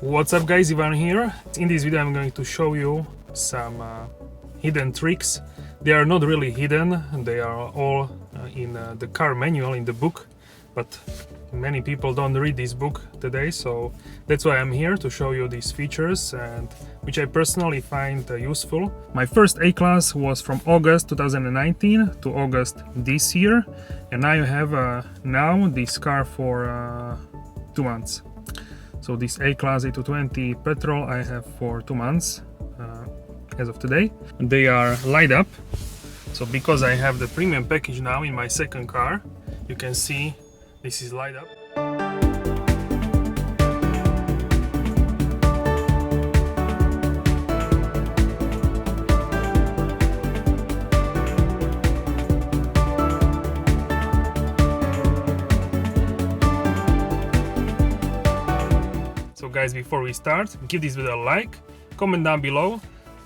What's up guys, Ivan here. In this video I'm going to show you some hidden tricks. They are not really hidden, they are all in the car manual in the book, but many people don't read this book today, so that's why I'm here to show you these features, and which I personally find useful. My first A-class was from August 2019 to August this year, and I have now this car for 2 months. So this A-Class A220 petrol I have for 2 months as of today. They are light up. So because I have the premium package now in my second car, you can see this is light up. So guys, before we start, give this video a like, comment down below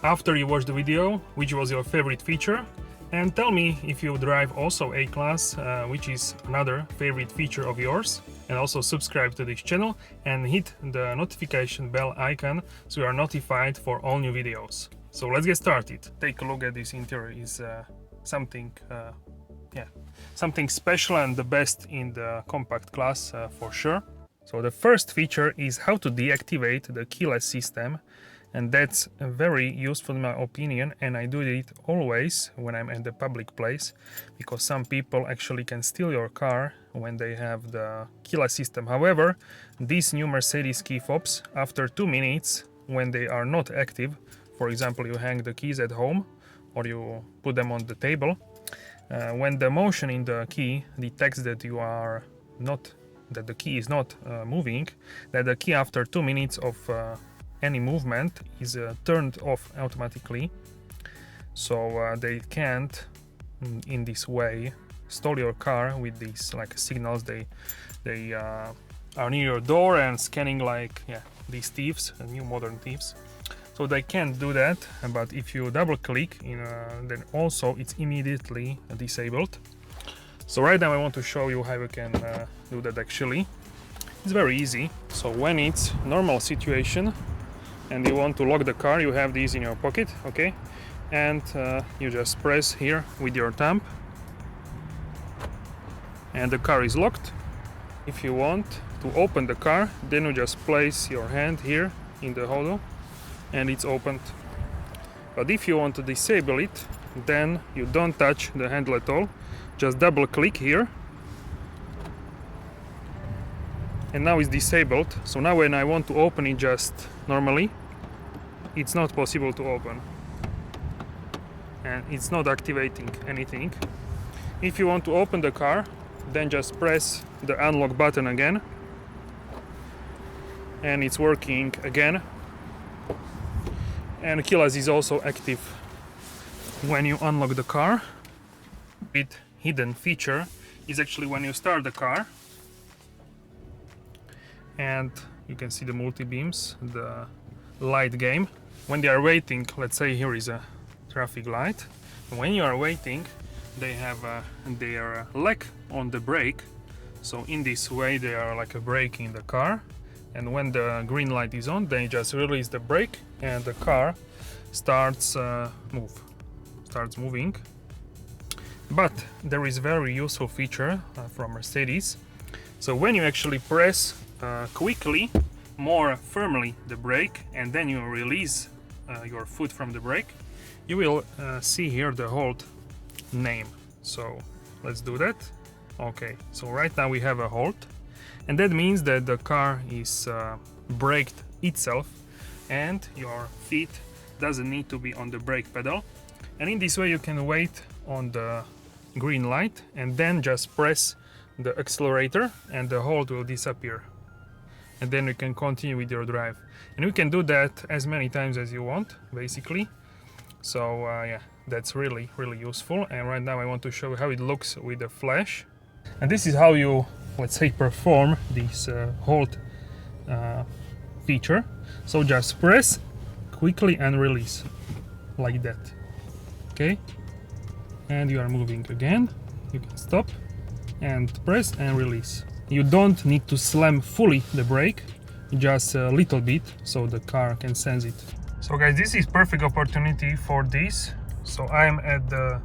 after you watch the video which was your favorite feature, and tell me if you drive also A-Class, which is another favorite feature of yours, and also subscribe to this channel and hit the notification bell icon so you are notified for all new videos. So let's get started. Take a look at this interior. Is something special and the best in the compact class for sure. So the first feature is how to deactivate the keyless system, and that's very useful in my opinion, and I do it always when I'm in the public place, because some people actually can steal your car when they have the keyless system. However, these new Mercedes key fobs, after 2 minutes when they are not active, for example you hang the keys at home or you put them on the table, when the motion in the key detects that you are not that the key is not moving, that the key after 2 minutes of any movement is turned off automatically, so they can't in this way stole your car with these like signals. They are near your door and scanning like these thieves, new modern thieves, so they can't do that. But if you double click in then also it's immediately disabled. So right now I want to show you how you can do that actually. It's very easy. So when it's normal situation and you want to lock the car, you have these in your pocket, okay? And you just press here with your thumb and the car is locked. If you want to open the car, then you just place your hand here in the holder and it's opened. But if you want to disable it, then you don't touch the handle at all. Just double click here and now it's disabled. So now when I want to open it just normally, it's not possible to open and it's not activating anything. If you want to open the car, then just press the unlock button again and it's working again, and keyless is also active when you unlock the car. With hidden feature is actually when you start the car and you can see the multi-beams, the light game. When they are waiting, let's say here is a traffic light, when you are waiting they have their leg on the brake, so in this way they are like a brake in the car, and when the green light is on they just release the brake and the car starts moving. But there is very useful feature from Mercedes. So when you actually press quickly, more firmly the brake, and then you release your foot from the brake, you will see here the hold name. So let's do that. Okay, so right now we have a hold, and that means that the car is braked itself and your feet doesn't need to be on the brake pedal. And in this way you can wait on the green light and then just press the accelerator and the hold will disappear, and then you can continue with your drive. And you can do that as many times as you want basically. So that's really useful. And right now I want to show you how it looks with the flash, and this is how you, let's say, perform this hold feature. So just press quickly and release like that, okay? And you are moving again. You can stop and press and release. You don't need to slam fully the brake, just a little bit so the car can sense it. So guys, this is perfect opportunity for this. So I'm at the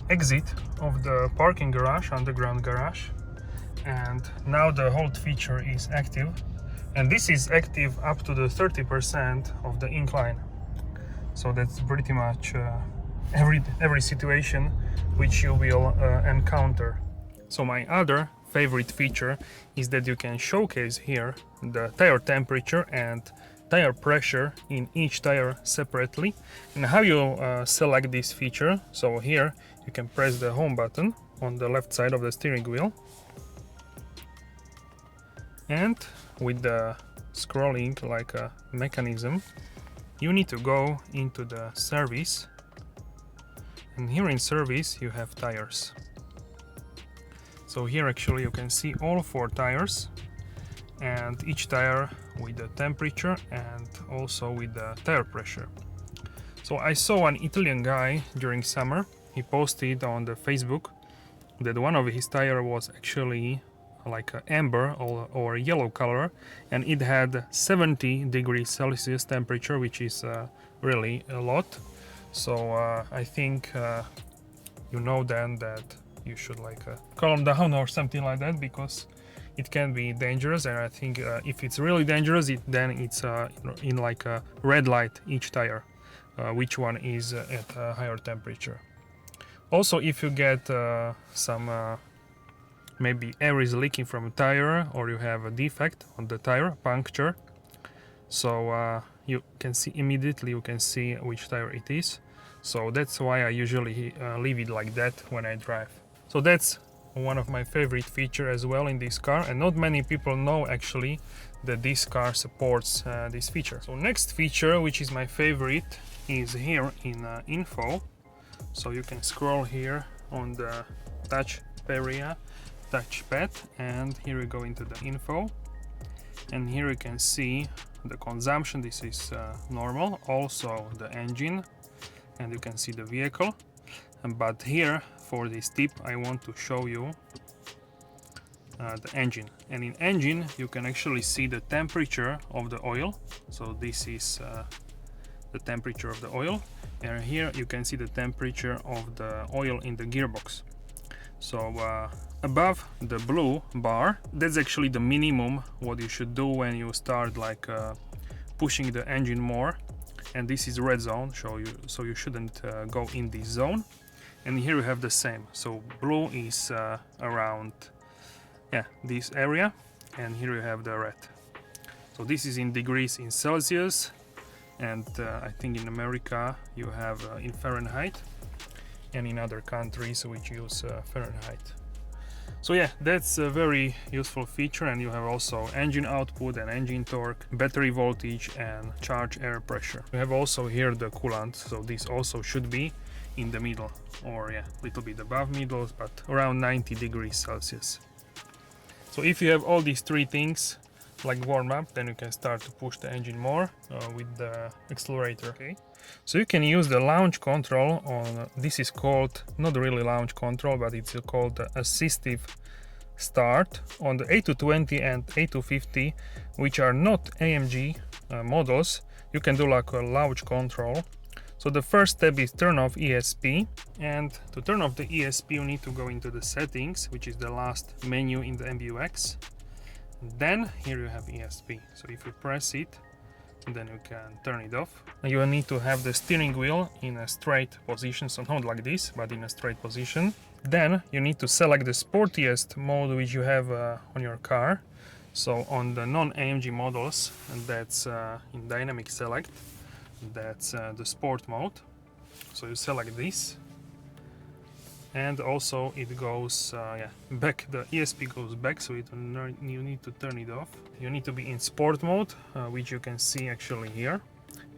exit of the parking garage, underground garage, and now the hold feature is active, and this is active up to the 30% of the incline. So that's pretty much every situation which you will encounter. So my other favorite feature is that you can showcase here the tire temperature and tire pressure in each tire separately. And how you select this feature, so here you can press the home button on the left side of the steering wheel, and with the scrolling like a mechanism you need to go into the service, and here in service you have tires. So here actually you can see all 4 tires, and each tire with the temperature and also with the tire pressure. So I saw an Italian guy during summer, he posted on the Facebook that one of his tire was actually like an amber or yellow color, and it had 70 degrees Celsius temperature, which is really a lot. So I think you know then that you should like calm down or something like that, because it can be dangerous. And I think if it's really dangerous, then it's in like a red light each tire, which one is at a higher temperature. Also, if you get some maybe air is leaking from a tire, or you have a defect on the tire, puncture, so you can see immediately, you can see which tire it is. So that's why I usually leave it like that when I drive. So that's one of my favorite features as well in this car, and not many people know actually that this car supports this feature. So next feature, which is my favorite, is here in info. So you can scroll here on the touchpad, and here we go into the info, and here you can see the consumption. This is normal, also the engine, and you can see the vehicle. But here for this tip I want to show you the engine, and in engine you can actually see the temperature of the oil. So this is the temperature of the oil, and here you can see the temperature of the oil in the gearbox. So above the blue bar, that's actually the minimum what you should do when you start like pushing the engine more, and this is red zone, so you shouldn't go in this zone. And here you have the same, so blue is around this area, and here you have the red. So this is in degrees in Celsius, and I think in America you have in Fahrenheit, and in other countries which use Fahrenheit. So yeah, that's a very useful feature, and you have also engine output and engine torque, battery voltage, and charge air pressure. You have also here the coolant, so this also should be in the middle, or a little bit above middle, but around 90 degrees Celsius. So if you have all these 3 things like warm up, then you can start to push the engine more with the accelerator. Okay, so you can use the launch control on this is called not really launch control, but it's called assistive start on the A220 and A250, which are not AMG models. You can do like a launch control. So the first step is turn off ESP, and to turn off the ESP you need to go into the settings, which is the last menu in the MBUX. Then here you have ESP, so if you press it, then you can turn it off. And you will need to have the steering wheel in a straight position, so not like this, but in a straight position. Then you need to select the sportiest mode which you have on your car. So on the non-AMG models, and that's in dynamic select, that's the sport mode. So you select this, and also it goes back, the ESP goes back, so you need to turn it off. You need to be in sport mode, which you can see actually here,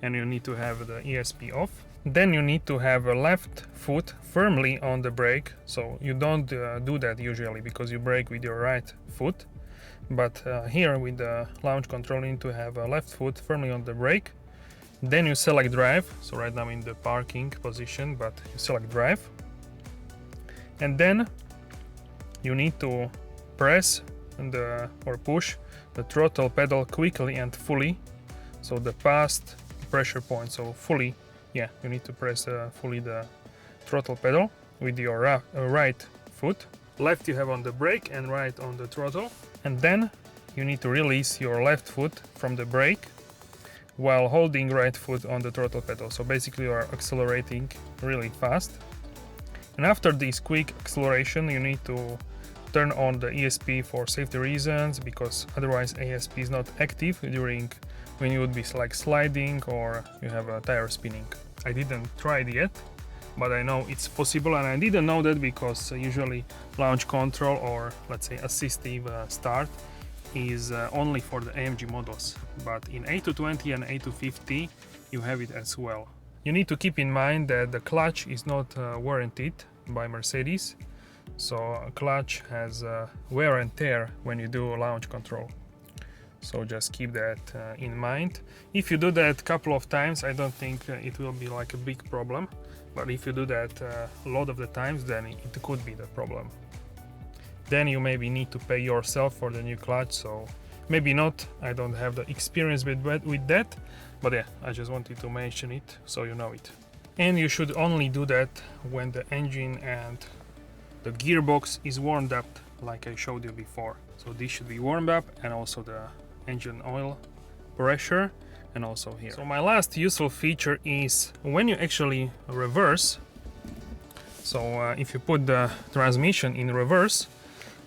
and you need to have the ESP off. Then you need to have a left foot firmly on the brake, so you don't do that usually because you brake with your right foot, but here with the launch control you need to have a left foot firmly on the brake. Then you select drive, so right now I'm in the parking position, but you select drive, and then you need to press or push the throttle pedal quickly and fully, so the past pressure point, so fully, yeah, you need to press fully the throttle pedal with your right foot. Left you have on the brake and right on the throttle, and then you need to release your left foot from the brake while holding right foot on the throttle pedal. So basically you are accelerating really fast, and after this quick acceleration you need to turn on the ESP for safety reasons, because otherwise ESP is not active during when you would be like sliding or you have a tire spinning. I didn't try it yet, but I know it's possible, and I didn't know that because usually launch control or let's say assistive start is only for the AMG models, but in A220 and A250 you have it as well. You need to keep in mind that the clutch is not warranted by Mercedes, so a clutch has wear and tear when you do launch control. So just keep that in mind. If you do that a couple of times, I don't think it will be like a big problem, but if you do that a lot of the times, then it could be the problem. Then you maybe need to pay yourself for the new clutch, so maybe not, I don't have the experience with that, but yeah, I just wanted to mention it so you know it. And you should only do that when the engine and the gearbox is warmed up, like I showed you before. So this should be warmed up, and also the engine oil pressure, and also here. So my last useful feature is when you actually reverse. So if you put the transmission in reverse,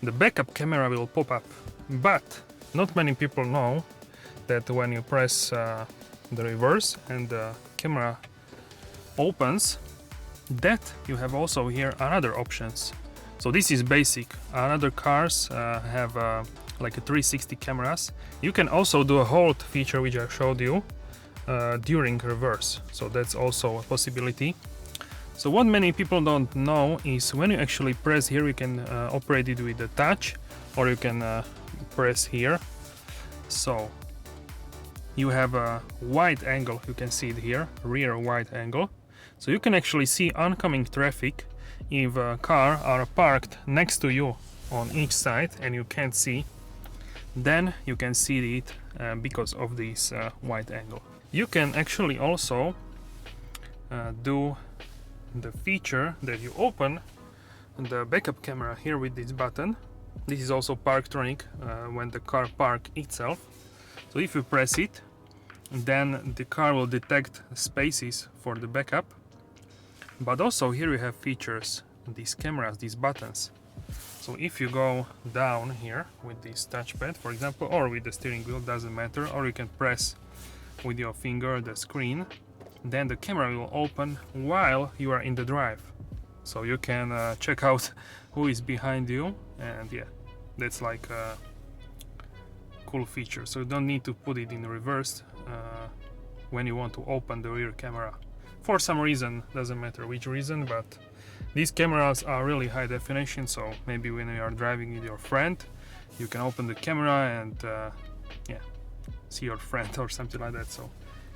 the backup camera will pop up, but not many people know that when you press the reverse and the camera opens, that you have also here another options. So this is basic. Other cars have like a 360 cameras. You can also do a hold feature, which I showed you during reverse. So that's also a possibility. So what many people don't know is when you actually press here, you can operate it with the touch, or you can press here. So you have a wide angle, you can see it here, rear wide angle. So you can actually see oncoming traffic if a car are parked next to you on each side and you can't see, then you can see it because of this wide angle. You can actually also do the feature that you open the backup camera here with this button. This is also Parktronic when the car park itself. So if you press it, then the car will detect spaces for the backup. But also here we have features, these cameras, these buttons. So if you go down here with this touchpad, for example, or with the steering wheel, doesn't matter, or you can press with your finger the screen, then the camera will open while you are in the drive. So you can check out who is behind you, and yeah, that's like a cool feature. So you don't need to put it in reverse when you want to open the rear camera. For some reason, doesn't matter which reason, but these cameras are really high definition, so maybe when you are driving with your friend, you can open the camera and yeah, see your friend or something like that. So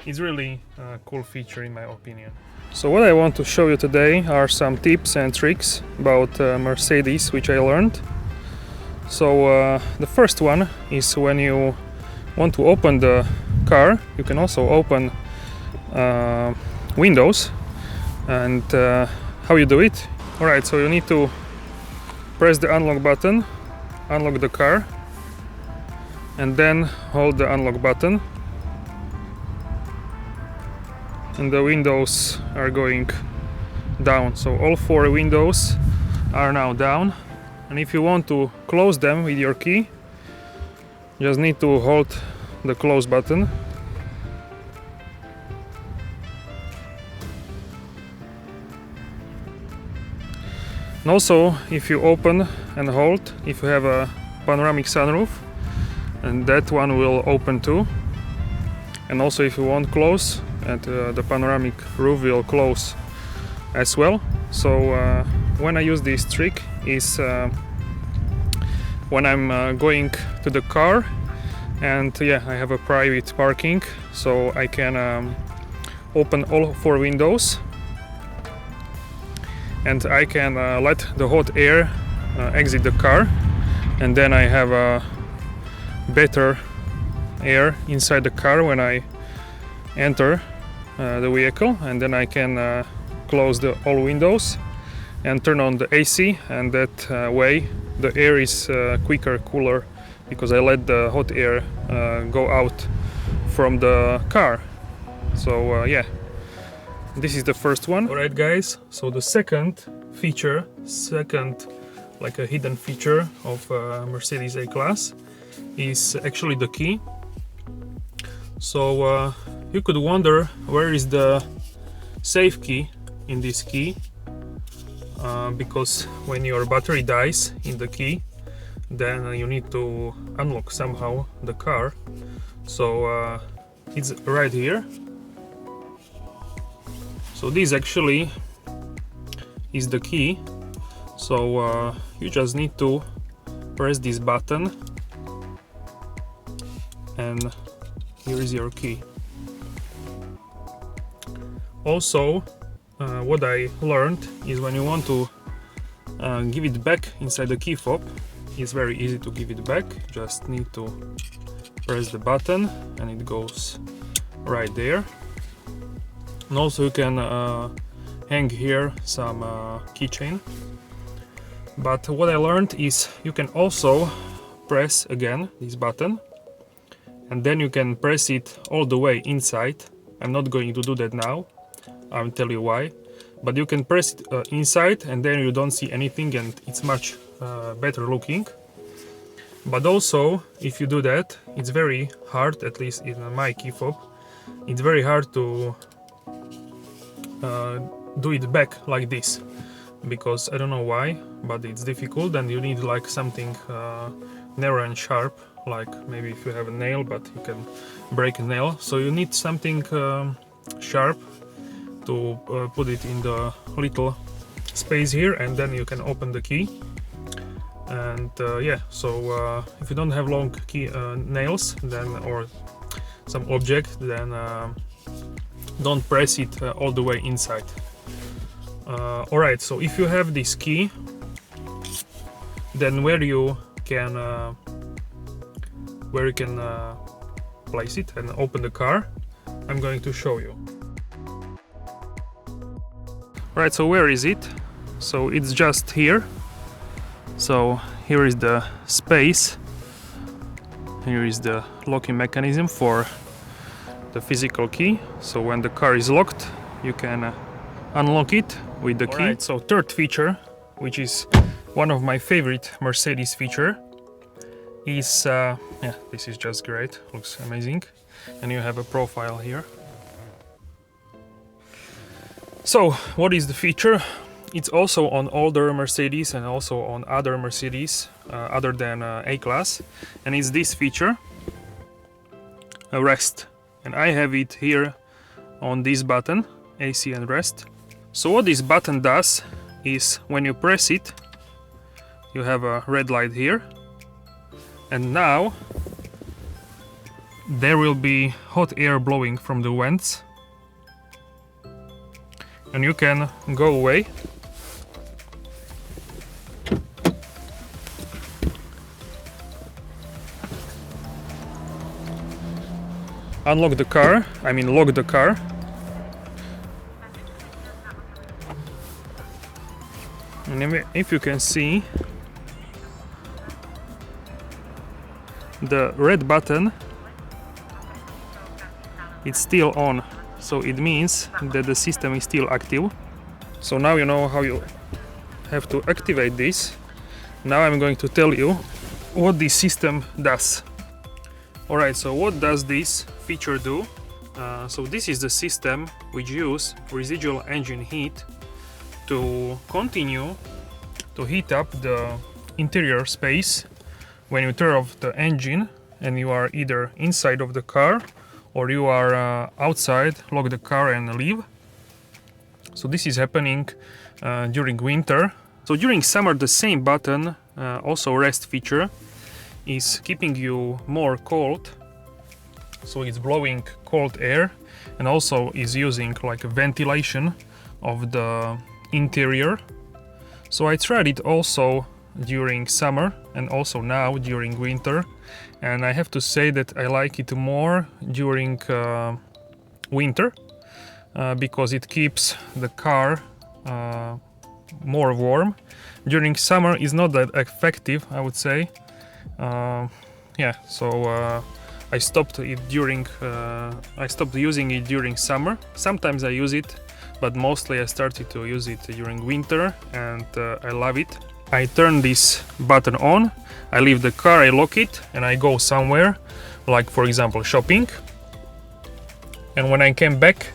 it's really a cool feature in my opinion. So what I want to show you today are some tips and tricks about Mercedes which I learned. So the first one is when you want to open the car, you can also open windows. And how you do it? Alright, so you need to press the unlock button, unlock the car, and then hold the unlock button, and the windows are going down. So all four windows are now down, and if you want to close them with your key, you just need to hold the close button. And also, if you open and hold, if you have a panoramic sunroof, and that one will open too. And also if you want close, and the panoramic roof will close as well. So when I use this trick is when I'm going to the car, and yeah, I have a private parking, so I can open all four windows, and I can let the hot air exit the car, and then I have better air inside the car when I enter the vehicle, and then I can close all windows and turn on the AC, and that way the air is quicker, cooler, because I let the hot air go out from the car. So yeah, this is the first one. Alright guys, so the second feature, like a hidden feature of Mercedes A-Class is actually the key. So you could wonder where is the safe key in this key, because when your battery dies in the key, then you need to unlock somehow the car. So it's right here. So this actually is the key. So you just need to press this button, and here is your key. Also, what I learned is when you want to give it back inside the key fob, it's very easy to give it back. Just need to press the button and it goes right there. And also you can hang here some keychain. But what I learned is you can also press again this button, and then you can press it all the way inside. I'm not going to do that now, I'll tell you why. But you can press it inside, and then you don't see anything, and it's much better looking. But also, if you do that, it's very hard, at least in my key fob, it's very hard to do it back like this, because I don't know why, but it's difficult, and you need like something narrow and sharp, like maybe if you have a nail, but you can break a nail. So you need something sharp to put it in the little space here, and then you can open the key. And yeah, so if you don't have long key nails, then or some object, then don't press it all the way inside. Alright, so if you have this key, then where you can place it and open the car, I'm going to show you. Right, so where is it? So it's just here. So here is the space. Here is the locking mechanism for the physical key. So when the car is locked, you can unlock it with the key. Right, so third feature, which is one of my favorite Mercedes feature, is yeah, this is just great, looks amazing, and you have a profile here. So what is the feature? It's also on older Mercedes and also on other Mercedes other than A-Class, and it's this feature, a rest, and I have it here on this button, AC and rest. So what this button does is when you press it, you have a red light here, and now there will be hot air blowing from the vents, and you can go away. Unlock the car, I mean lock the car. And if you can see, the red button, it's still on, so it means that the system is still active. So now you know how you have to activate this. Now I'm going to tell you what this system does. Alright, so what does this feature do? So this is the system which uses residual engine heat to continue to heat up the interior space when you turn off the engine and you are either inside of the car or you are outside, lock the car and leave. So this is happening during winter. So during summer, the same button, also rest feature, is keeping you more cold. So it's blowing cold air and also is using like a ventilation of the interior. So I tried it also during summer and also now during winter, and I have to say that I like it more during winter because it keeps the car more warm. During summer is not that effective, I would say. Yeah, so I stopped using it during summer. Sometimes I use it, but mostly I started to use it during winter, and I love it. I turn this button on, I leave the car, I lock it, and I go somewhere, like for example shopping. And when I came back,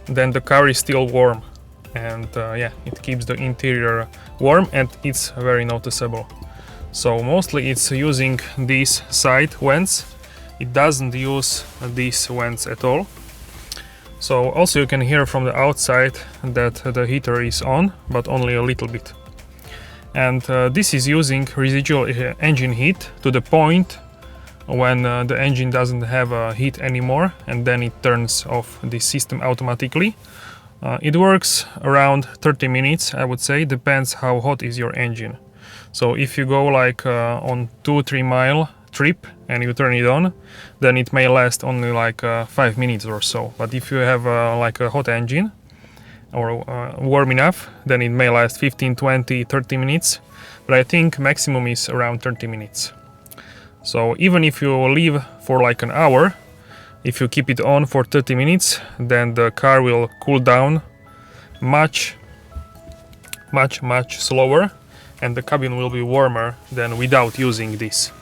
then the car is still warm, and yeah, it keeps the interior warm, and it's very noticeable. So mostly it's using these side vents. It doesn't use these vents at all. So also you can hear from the outside that the heater is on, but only a little bit. And this is using residual engine heat to the point when the engine doesn't have heat anymore, and then it turns off the system automatically. It works around 30 minutes, I would say, depends how hot is your engine. So if you go like on 2-3 mile trip and you turn it on, then it may last only like 5 minutes or so. But if you have like a hot engine or warm enough, then it may last 15, 20, 30 minutes. But I think maximum is around 30 minutes. So even if you leave for like an hour, if you keep it on for 30 minutes, then the car will cool down much slower, and the cabin will be warmer than without using this.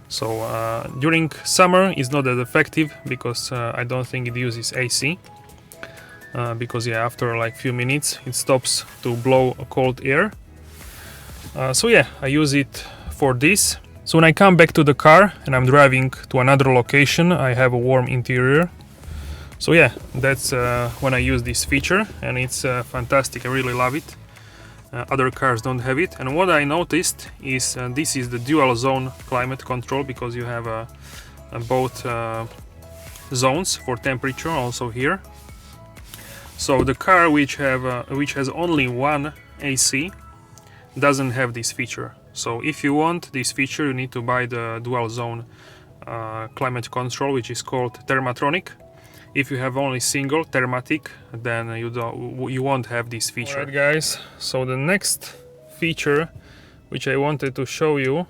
So during summer it's not that effective because I don't think it uses AC, because yeah, after like few minutes it stops to blow cold air. So yeah, I use it for this. So when I come back to the car and I'm driving to another location, I have a warm interior. So yeah, that's when I use this feature, and it's fantastic. I really love it. Other cars don't have it. And what I noticed is this is the dual zone climate control, because you have both zones for temperature also here. So the car which has only one AC doesn't have this feature. So if you want this feature, you need to buy the dual zone climate control, which is called Thermatronic. If you have only single Thermatic, then you won't have this feature. Alright guys, so the next feature which I wanted to show you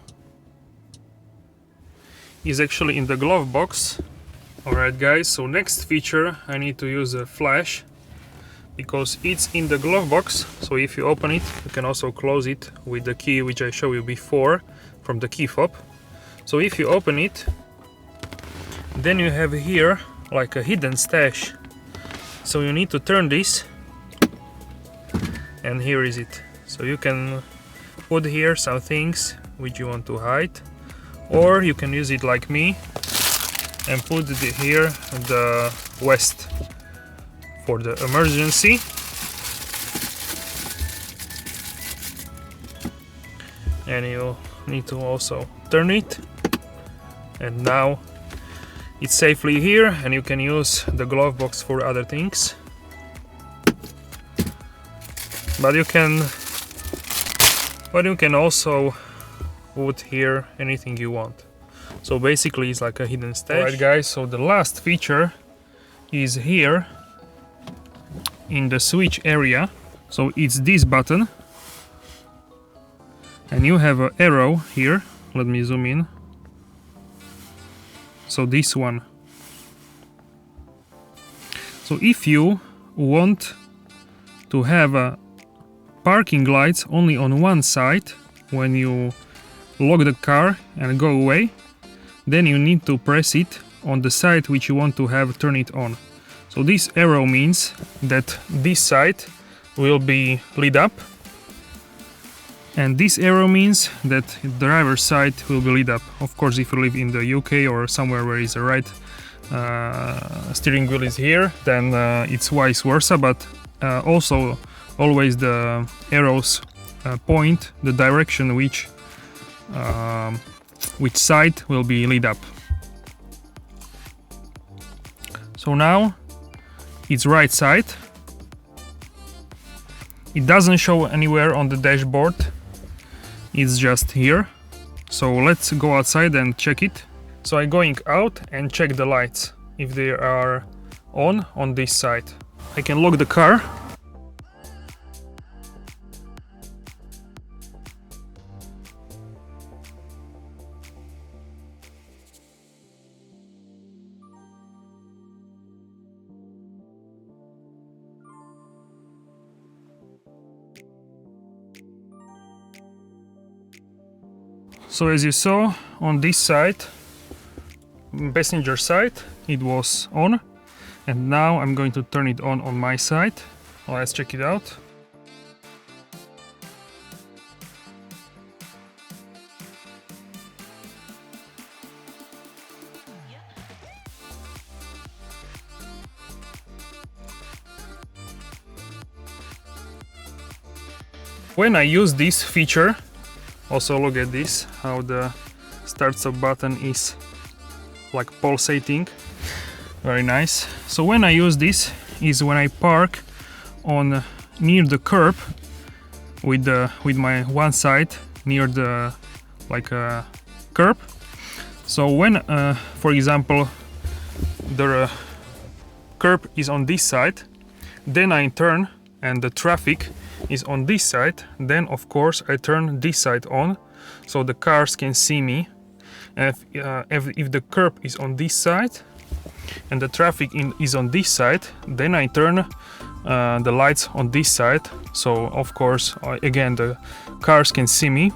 is actually in the glove box. Alright guys, so next feature I need to use a flash because it's in the glove box. So if you open it, you can also close it with the key which I showed you before from the key fob. So if you open it, then you have here like a hidden stash. So you need to turn this, and here is it. So you can put here some things which you want to hide, or you can use it like me and put here the vest for the emergency. And you need to also turn it, and now it's safely here, and you can use the glove box for other things. But you can also put here anything you want. So basically it's like a hidden stash. Alright guys, so the last feature is here in the switch area. So it's this button, and you have an arrow here. Let me zoom in. So this one. So if you want to have parking lights only on one side when you lock the car and go away, then you need to press it on the side which you want to have turn it on. So this arrow means that this side will be lit up, and this arrow means that the driver's side will be lit up. Of course, if you live in the UK or somewhere where is the right steering wheel is here, then it's vice versa, but also always the arrows point the direction which side will be lit up. So now it's right side. It doesn't show anywhere on the dashboard is just here. So let's go outside and check it. So I'm going out and check the lights if they are on this side. I can lock the car. So as you saw on this side, passenger side, it was on, and now I'm going to turn it on my side. Let's check it out. When I use this feature, also look at this, how the start-stop button is like pulsating, very nice. So when I use this is when I park on near the curb with my one side near the curb. So when for example the curb is on this side, then I turn and the traffic is on this side, then of course I turn this side on so the cars can see me. And if the curb is on this side and the traffic is on this side, then I turn the lights on this side, so of course again the cars can see me.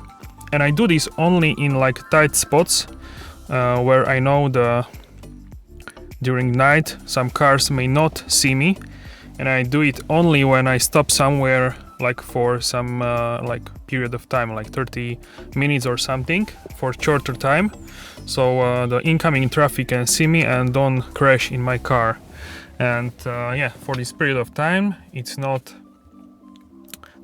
And I do this only in like tight spots where I know during night some cars may not see me, and I do it only when I stop somewhere like for some period of time, like 30 minutes or something, for shorter time, so the incoming traffic can see me and don't crash in my car. And yeah, for this period of time it's not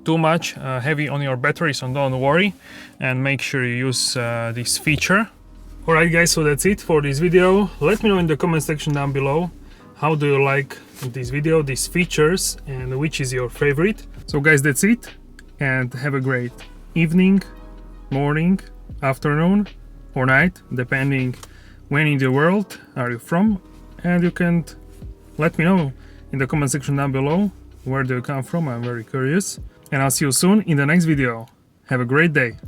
too much heavy on your battery, so don't worry and make sure you use this feature. Alright guys, so that's it for this video. Let me know in the comment section down below how do you like this video, these features, and which is your favorite. So guys, that's it, and have a great evening, morning, afternoon or night, depending when in the world are you from. And you can let me know in the comment section down below where do you come from. I'm very curious, and I'll see you soon in the next video. Have a great day.